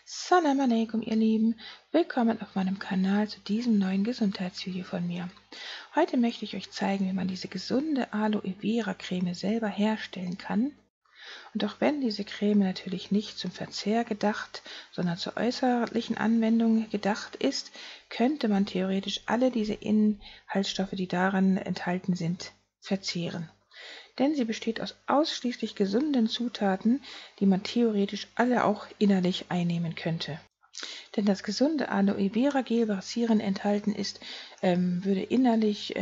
Salam alaikum, ihr Lieben. Willkommen auf meinem Kanal zu diesem neuen Gesundheitsvideo von mir. Heute möchte ich euch zeigen, wie man diese gesunde Aloe Vera Creme selber herstellen kann. Und auch wenn diese Creme natürlich nicht zum Verzehr gedacht, sondern zur äußerlichen Anwendung gedacht ist, könnte man theoretisch alle diese Inhaltsstoffe, die darin enthalten sind, verzehren. Denn sie besteht aus ausschließlich gesunden Zutaten, die man theoretisch alle auch innerlich einnehmen könnte. Denn das gesunde Aloe Vera Gel, was hierin enthalten ist, würde innerlich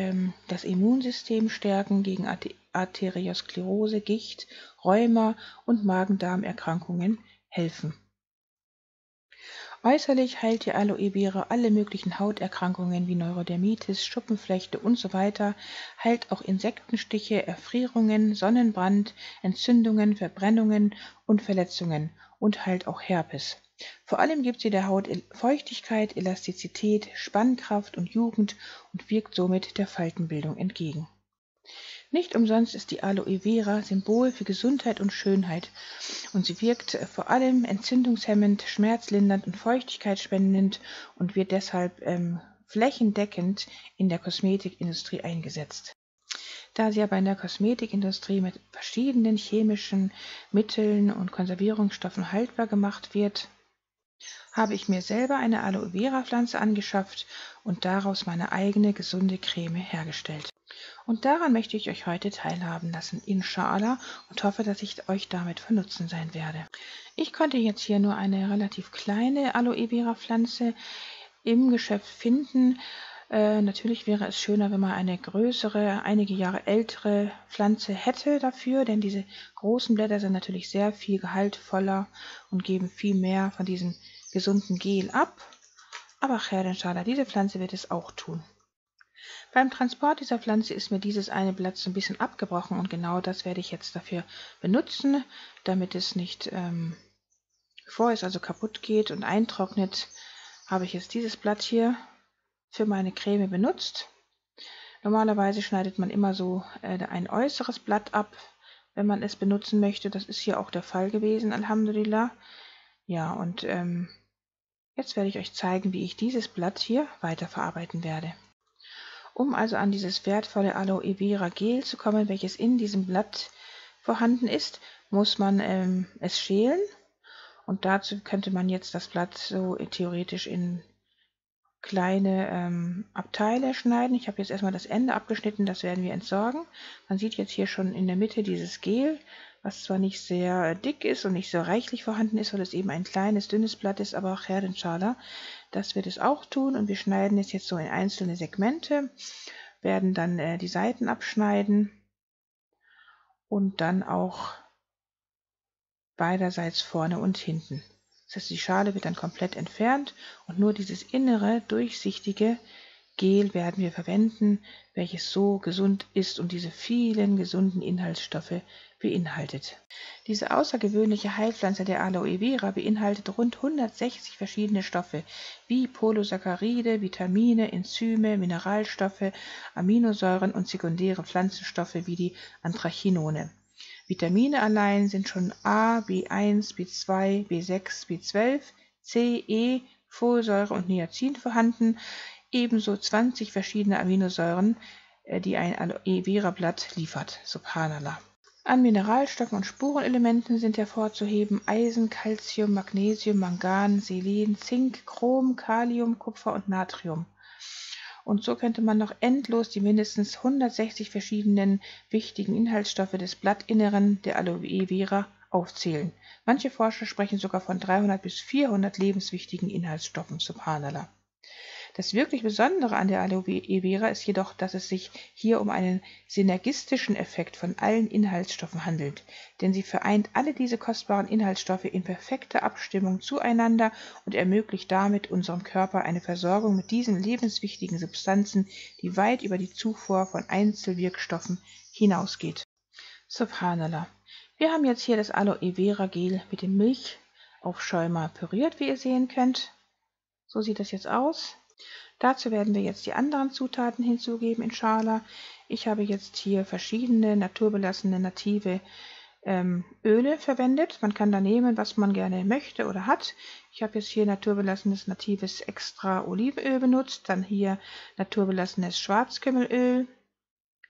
das Immunsystem stärken gegen Arteriosklerose, Gicht, Rheuma und Magen-Darm-Erkrankungen helfen. Äußerlich heilt die Aloe Vera alle möglichen Hauterkrankungen wie Neurodermitis, Schuppenflechte usw., heilt auch Insektenstiche, Erfrierungen, Sonnenbrand, Entzündungen, Verbrennungen und Verletzungen und heilt auch Herpes. Vor allem gibt sie der Haut Feuchtigkeit, Elastizität, Spannkraft und Jugend und wirkt somit der Faltenbildung entgegen. Nicht umsonst ist die Aloe Vera Symbol für Gesundheit und Schönheit und sie wirkt vor allem entzündungshemmend, schmerzlindernd und feuchtigkeitsspendend und wird deshalb flächendeckend in der Kosmetikindustrie eingesetzt. Da sie aber in der Kosmetikindustrie mit verschiedenen chemischen Mitteln und Konservierungsstoffen haltbar gemacht wird, habe ich mir selber eine Aloe Vera Pflanze angeschafft und daraus meine eigene gesunde Creme hergestellt. Und daran möchte ich euch heute teilhaben lassen, Inshallah, und hoffe, dass ich euch damit von Nutzen sein werde. Ich konnte jetzt hier nur eine relativ kleine Aloe Vera Pflanze im Geschäft finden. Natürlich wäre es schöner, wenn man eine größere, einige Jahre ältere Pflanze hätte dafür, denn diese großen Blätter sind natürlich sehr viel gehaltvoller und geben viel mehr von diesem gesunden Gel ab. Aber Khair Inshallah, diese Pflanze wird es auch tun. Beim Transport dieser Pflanze ist mir dieses eine Blatt so ein bisschen abgebrochen und genau das werde ich jetzt dafür benutzen, damit es nicht, bevor es also kaputt geht und eintrocknet, habe ich jetzt dieses Blatt hier für meine Creme benutzt. Normalerweise schneidet man immer so ein äußeres Blatt ab, wenn man es benutzen möchte. Das ist hier auch der Fall gewesen, Alhamdulillah. Ja, und jetzt werde ich euch zeigen, wie ich dieses Blatt hier weiterverarbeiten werde. Um also an dieses wertvolle Aloe Vera Gel zu kommen, welches in diesem Blatt vorhanden ist, muss man es schälen. Und dazu könnte man jetzt das Blatt so theoretisch in kleine Abteile schneiden. Ich habe jetzt erstmal das Ende abgeschnitten, das werden wir entsorgen. Man sieht jetzt hier schon in der Mitte dieses Gel, was zwar nicht sehr dick ist und nicht so reichlich vorhanden ist, weil es eben ein kleines, dünnes Blatt ist, aber auch Khair Inshallah, das wird es auch tun. Und wir schneiden es jetzt so in einzelne Segmente, werden dann die Seiten abschneiden und dann auch beiderseits vorne und hinten. Das heißt, die Schale wird dann komplett entfernt und nur dieses innere, durchsichtige Gel werden wir verwenden, welches so gesund ist und diese vielen gesunden Inhaltsstoffe beinhaltet. Diese außergewöhnliche Heilpflanze der Aloe Vera beinhaltet rund 160 verschiedene Stoffe wie Polysaccharide, Vitamine, Enzyme, Mineralstoffe, Aminosäuren und sekundäre Pflanzenstoffe wie die Anthrachinone. Vitamine allein sind schon A, B1, B2, B6, B12, C, E, Folsäure und Niacin vorhanden, ebenso 20 verschiedene Aminosäuren, die ein Aloe Vera Blatt liefert. Subhanallah. An Mineralstoffen und Spurenelementen sind hervorzuheben Eisen, Calcium, Magnesium, Mangan, Selen, Zink, Chrom, Kalium, Kupfer und Natrium. Und so könnte man noch endlos die mindestens 160 verschiedenen wichtigen Inhaltsstoffe des Blattinneren der Aloe Vera aufzählen. Manche Forscher sprechen sogar von 300 bis 400 lebenswichtigen Inhaltsstoffen. Subhanallah. Das wirklich Besondere an der Aloe Vera ist jedoch, dass es sich hier um einen synergistischen Effekt von allen Inhaltsstoffen handelt, denn sie vereint alle diese kostbaren Inhaltsstoffe in perfekter Abstimmung zueinander und ermöglicht damit unserem Körper eine Versorgung mit diesen lebenswichtigen Substanzen, die weit über die Zufuhr von Einzelwirkstoffen hinausgeht. Subhanallah. Wir haben jetzt hier das Aloe Vera Gel mit dem Milchaufschäumer püriert, wie ihr sehen könnt. So sieht das jetzt aus. Dazu werden wir jetzt die anderen Zutaten hinzugeben, Inshallah. Ich habe jetzt hier verschiedene naturbelassene, native Öle verwendet. Man kann da nehmen, was man gerne möchte oder hat. Ich habe jetzt hier naturbelassenes natives extra Olivenöl benutzt, dann hier naturbelassenes Schwarzkümmelöl.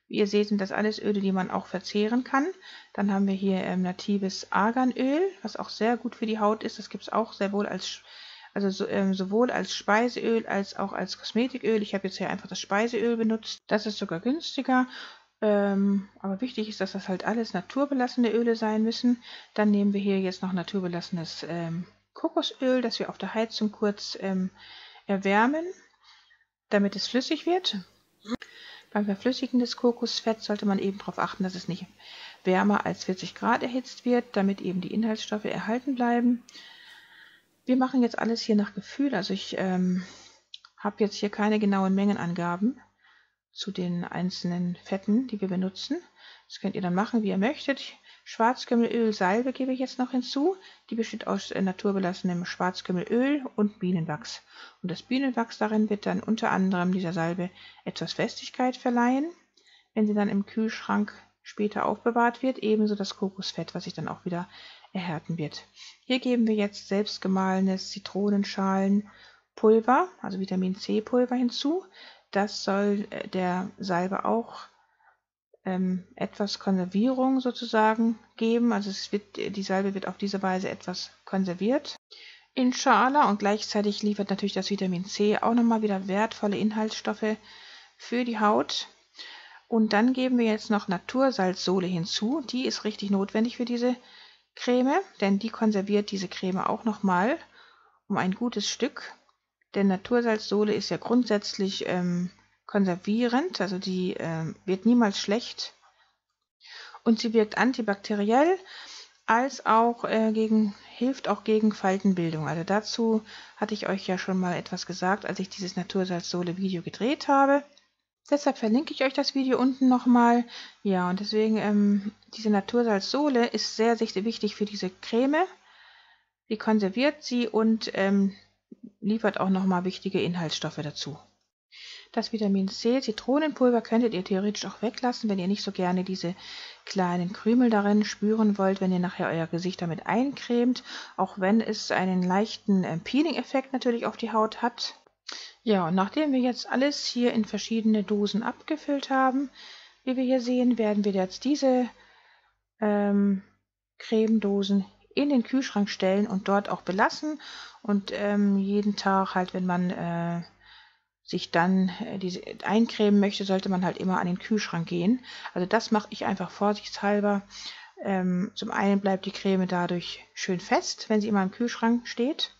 Wie ihr seht, sind das alles Öle, die man auch verzehren kann. Dann haben wir hier natives Arganöl, was auch sehr gut für die Haut ist. Das gibt es auch sehr wohl als, sowohl als Speiseöl als auch als Kosmetiköl. Ich habe jetzt hier einfach das Speiseöl benutzt. Das ist sogar günstiger. Aber wichtig ist, dass das halt alles naturbelassene Öle sein müssen. Dann nehmen wir hier jetzt noch naturbelassenes Kokosöl, das wir auf der Heizung kurz erwärmen, damit es flüssig wird. Beim Verflüssigen des Kokosfetts sollte man eben darauf achten, dass es nicht wärmer als 40 Grad erhitzt wird, damit eben die Inhaltsstoffe erhalten bleiben. Wir machen jetzt alles hier nach Gefühl, also ich habe jetzt hier keine genauen Mengenangaben zu den einzelnen Fetten, die wir benutzen. Das könnt ihr dann machen, wie ihr möchtet. Schwarzkümmelöl, Salbe gebe ich jetzt noch hinzu. Die besteht aus naturbelassenem Schwarzkümmelöl und Bienenwachs. Und das Bienenwachs darin wird dann unter anderem dieser Salbe etwas Festigkeit verleihen, wenn sie dann im Kühlschrank später aufbewahrt wird. Ebenso das Kokosfett, was sich dann auch wieder erhärten wird. Hier geben wir jetzt selbst gemahlenes Zitronenschalenpulver, also Vitamin C Pulver hinzu. Das soll der Salbe auch etwas Konservierung sozusagen geben. Also die Salbe wird auf diese Weise etwas konserviert. Inshallah, und gleichzeitig liefert natürlich das Vitamin C auch nochmal wieder wertvolle Inhaltsstoffe für die Haut. Und dann geben wir jetzt noch Natursalzsole hinzu. Die ist richtig notwendig für diese Creme, denn die konserviert diese Creme auch nochmal um ein gutes Stück. Denn Natursalzsole ist ja grundsätzlich konservierend, also die wird niemals schlecht. Und sie wirkt antibakteriell, als auch hilft auch gegen Faltenbildung. Also dazu hatte ich euch ja schon mal etwas gesagt, als ich dieses Natursalzsole-Video gedreht habe. Deshalb verlinke ich euch das Video unten nochmal. Ja, und deswegen, diese Natursalzsole ist sehr wichtig für diese Creme. Sie konserviert sie und liefert auch nochmal wichtige Inhaltsstoffe dazu. Das Vitamin C Zitronenpulver könntet ihr theoretisch auch weglassen, wenn ihr nicht so gerne diese kleinen Krümel darin spüren wollt, wenn ihr nachher euer Gesicht damit eincremt, auch wenn es einen leichten Peeling-Effekt natürlich auf die Haut hat. Ja, und nachdem wir jetzt alles hier in verschiedene Dosen abgefüllt haben, wie wir hier sehen, werden wir jetzt diese Cremedosen in den Kühlschrank stellen und dort auch belassen und jeden Tag halt, wenn man sich dann diese eincremen möchte, sollte man halt immer an den Kühlschrank gehen. Also das mache ich einfach vorsichtshalber. Zum einen bleibt die Creme dadurch schön fest, wenn sie immer im Kühlschrank steht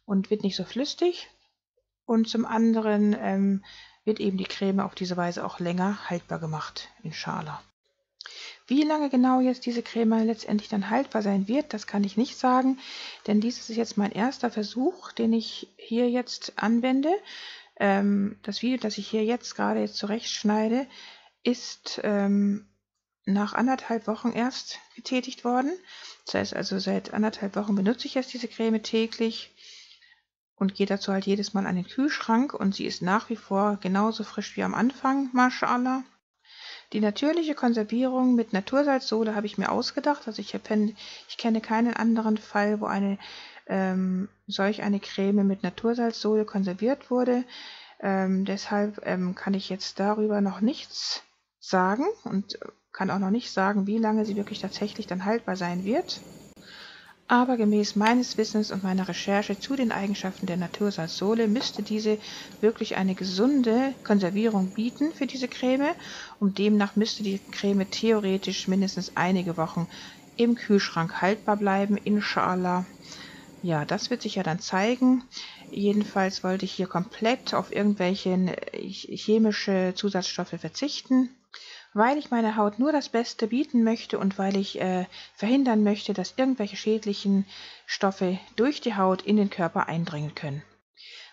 und wird nicht so flüssig. Und zum anderen wird eben die Creme auf diese Weise auch länger haltbar gemacht, inshallah. Wie lange genau jetzt diese Creme letztendlich dann haltbar sein wird, das kann ich nicht sagen, denn dies ist jetzt mein erster Versuch, den ich hier jetzt anwende. Das Video, das ich hier jetzt gerade zurechtschneide, ist nach 1,5 Wochen erst getätigt worden. Das heißt also, seit 1,5 Wochen benutze ich jetzt diese Creme täglich und gehe dazu halt jedes Mal an den Kühlschrank und sie ist nach wie vor genauso frisch wie am Anfang, mashallah. Die natürliche Konservierung mit Natursalzsole habe ich mir ausgedacht. Also ich kenne keinen anderen Fall, wo solch eine Creme mit Natursalzsole konserviert wurde. Deshalb kann ich jetzt darüber noch nichts sagen und kann auch noch nicht sagen, wie lange sie wirklich tatsächlich dann haltbar sein wird. Aber gemäß meines Wissens und meiner Recherche zu den Eigenschaften der Natursalzsole müsste diese wirklich eine gesunde Konservierung bieten für diese Creme und demnach müsste die Creme theoretisch mindestens einige Wochen im Kühlschrank haltbar bleiben, inshallah. Ja, das wird sich ja dann zeigen. Jedenfalls wollte ich hier komplett auf irgendwelche chemische Zusatzstoffe verzichten, weil ich meiner Haut nur das Beste bieten möchte und weil ich verhindern möchte, dass irgendwelche schädlichen Stoffe durch die Haut in den Körper eindringen können.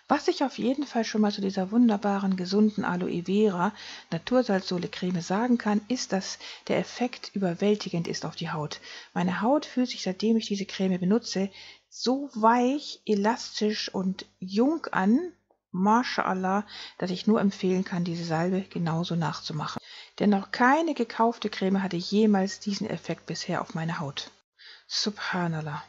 Was ich auf jeden Fall schon mal zu dieser wunderbaren, gesunden Aloe Vera Natursalzsole Creme sagen kann, ist, dass der Effekt überwältigend ist auf die Haut. Meine Haut fühlt sich, seitdem ich diese Creme benutze, so weich, elastisch und jung an, mashallah, dass ich nur empfehlen kann, diese Salbe genauso nachzumachen. denn noch keine gekaufte Creme hatte jemals diesen Effekt bisher auf meine Haut. Subhanallah.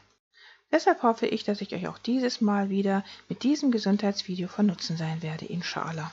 Deshalb hoffe ich, dass ich euch auch dieses Mal wieder mit diesem Gesundheitsvideo von Nutzen sein werde, inshallah.